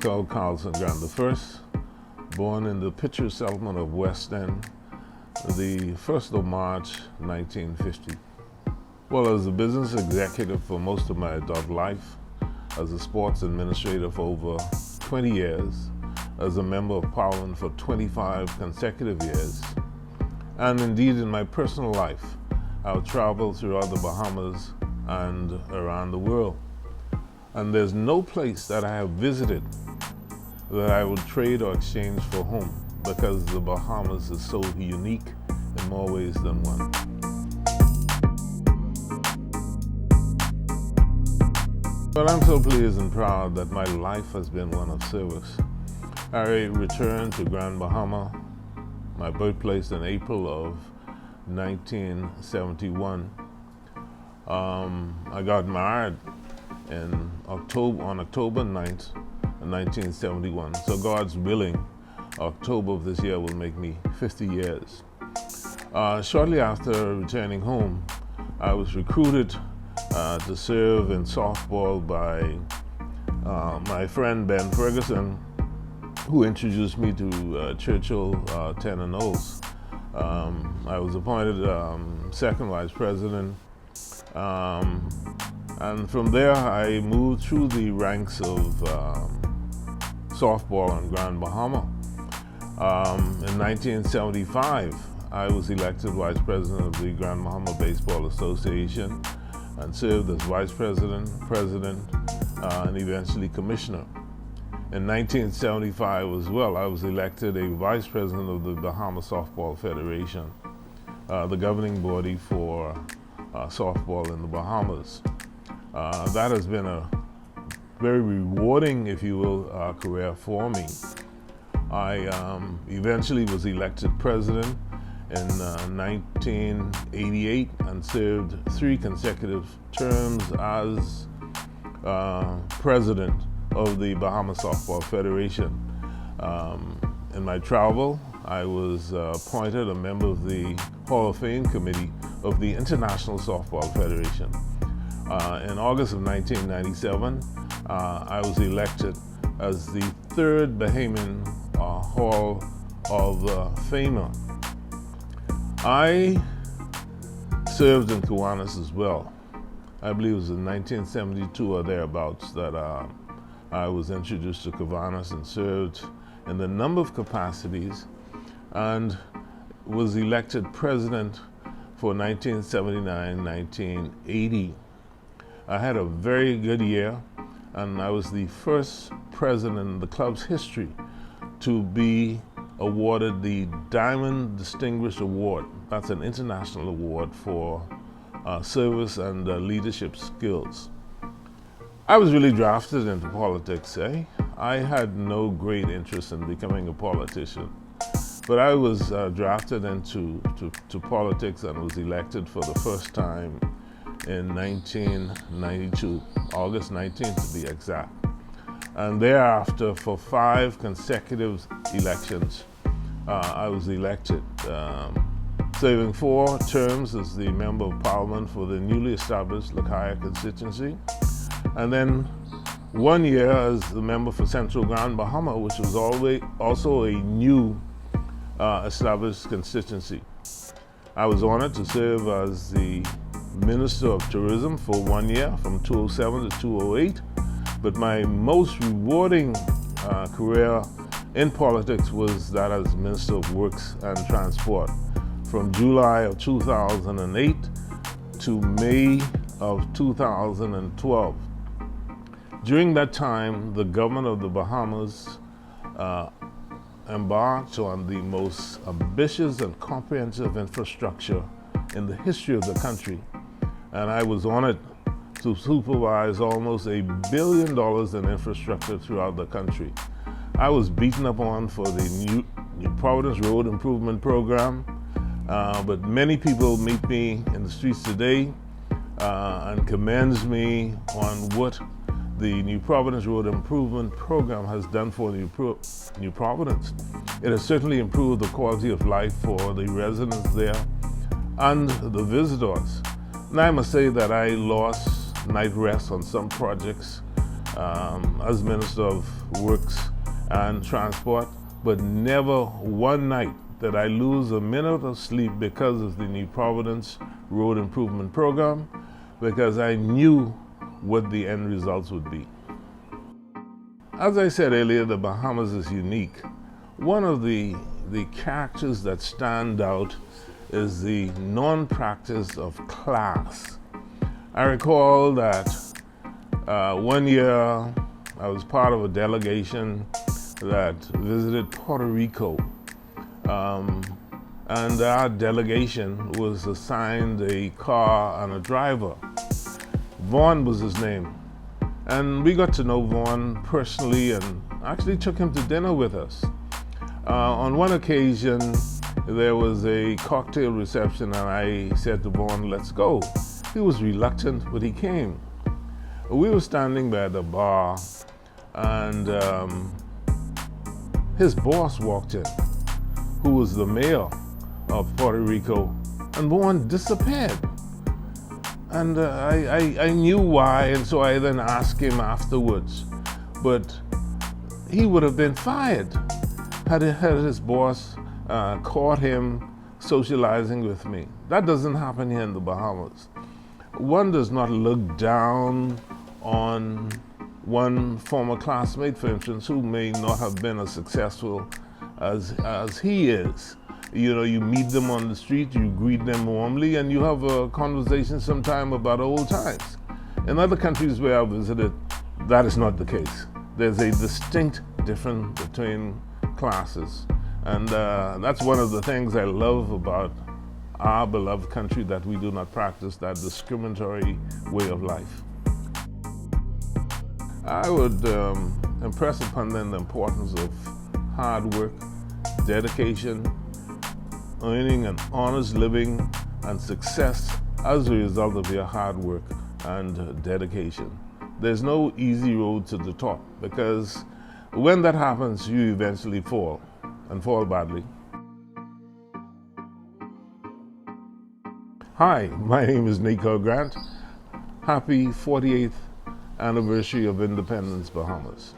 called Carlson Grant I, born in the picturesque settlement of West End, the 1st of March, 1950. Well, as a business executive for most of my adult life, as a sports administrator for over 20 years, as a member of Parliament for 25 consecutive years, and indeed in my personal life, I've traveled throughout the Bahamas and around the world. And there's no place that I have visited that I would trade or exchange for home, because the Bahamas is so unique in more ways than one. Well, I'm so pleased and proud that my life has been one of service. I returned to Grand Bahama, my birthplace, in April of 1971. I got married on October 9th, 1971. So God's willing, October of this year will make me 50 years. Shortly after returning home, I was recruited to serve in softball by my friend Ben Ferguson, who introduced me to Churchill 10 and O's. I was appointed second vice president, and from there I moved through the ranks of softball in Grand Bahama. In 1975, I was elected vice president of the Grand Bahama Baseball Association and served as vice president, and eventually commissioner. In 1975 as well, I was elected a vice president of the Bahamas Softball Federation, the governing body for softball in the Bahamas. That has been a very rewarding, if you will, career for me. I eventually was elected president in 1988 and served 3 consecutive terms as president of the Bahamas Softball Federation. In my travel, I was appointed a member of the Hall of Fame Committee of the International Softball Federation. In August of 1997, I was elected as the 3rd Bahamian Hall of Famer. I served in Kiwanis as well. I believe it was in 1972 or thereabouts that I was introduced to Kiwanis and served in a number of capacities and was elected president for 1979-1980. I had a very good year, and I was the first president in the club's history to be awarded the Diamond Distinguished Award. That's an international award for service and leadership skills. I was really drafted into politics. I had no great interest in becoming a politician, but I was drafted into politics and was elected for the first time in 1992, August 19th to be exact. And thereafter, for 5 consecutive elections, I was elected, serving 4 terms as the Member of Parliament for the newly established Lakaya constituency, and then 1 year as the member for Central Grand Bahama, which was also a new established constituency. I was honored to serve as the Minister of Tourism for 1 year, from 2007 to 2008, but my most rewarding career in politics was that as Minister of Works and Transport, from July of 2008 to May of 2012. During that time, the government of the Bahamas embarked on the most ambitious and comprehensive infrastructure in the history of the country, and I was honored to supervise almost $1 billion in infrastructure throughout the country. I was beaten up on for the New Providence Road Improvement Program, but many people meet me in the streets today and commends me on what the New Providence Road Improvement Program has done for New Providence. It has certainly improved the quality of life for the residents there and the visitors. And I must say that I lost night rest on some projects as Minister of Works and Transport, but never one night did I lose a minute of sleep because of the New Providence Road Improvement Program, because I knew what the end results would be. As I said earlier, the Bahamas is unique. One of the characters that stand out is the non-practice of class. I recall that one year I was part of a delegation that visited Puerto Rico, and our delegation was assigned a car and a driver. Vaughn was his name, and we got to know Vaughn personally and actually took him to dinner with us. On one occasion, there was a cocktail reception, and I said to Vaughn, "Let's go." He was reluctant, but he came. We were standing by the bar, and his boss walked in, who was the mayor of Puerto Rico, and Vaughn disappeared. And I knew why, and so I then asked him afterwards. But he would have been fired had his boss caught him socializing with me. That doesn't happen here in the Bahamas. One does not look down on one former classmate, for instance, who may not have been as successful as he is. You know, you meet them on the street, you greet them warmly, and you have a conversation sometime about old times. In other countries where I visited, that is not the case. There's a distinct difference between classes. And that's one of the things I love about our beloved country, that we do not practice that discriminatory way of life. I would impress upon them the importance of hard work, dedication, earning an honest living, and success as a result of your hard work and dedication. There's no easy road to the top, because when that happens, you eventually fall, and fall badly. Hi, my name is Nico Grant. Happy 48th anniversary of Independence, Bahamas.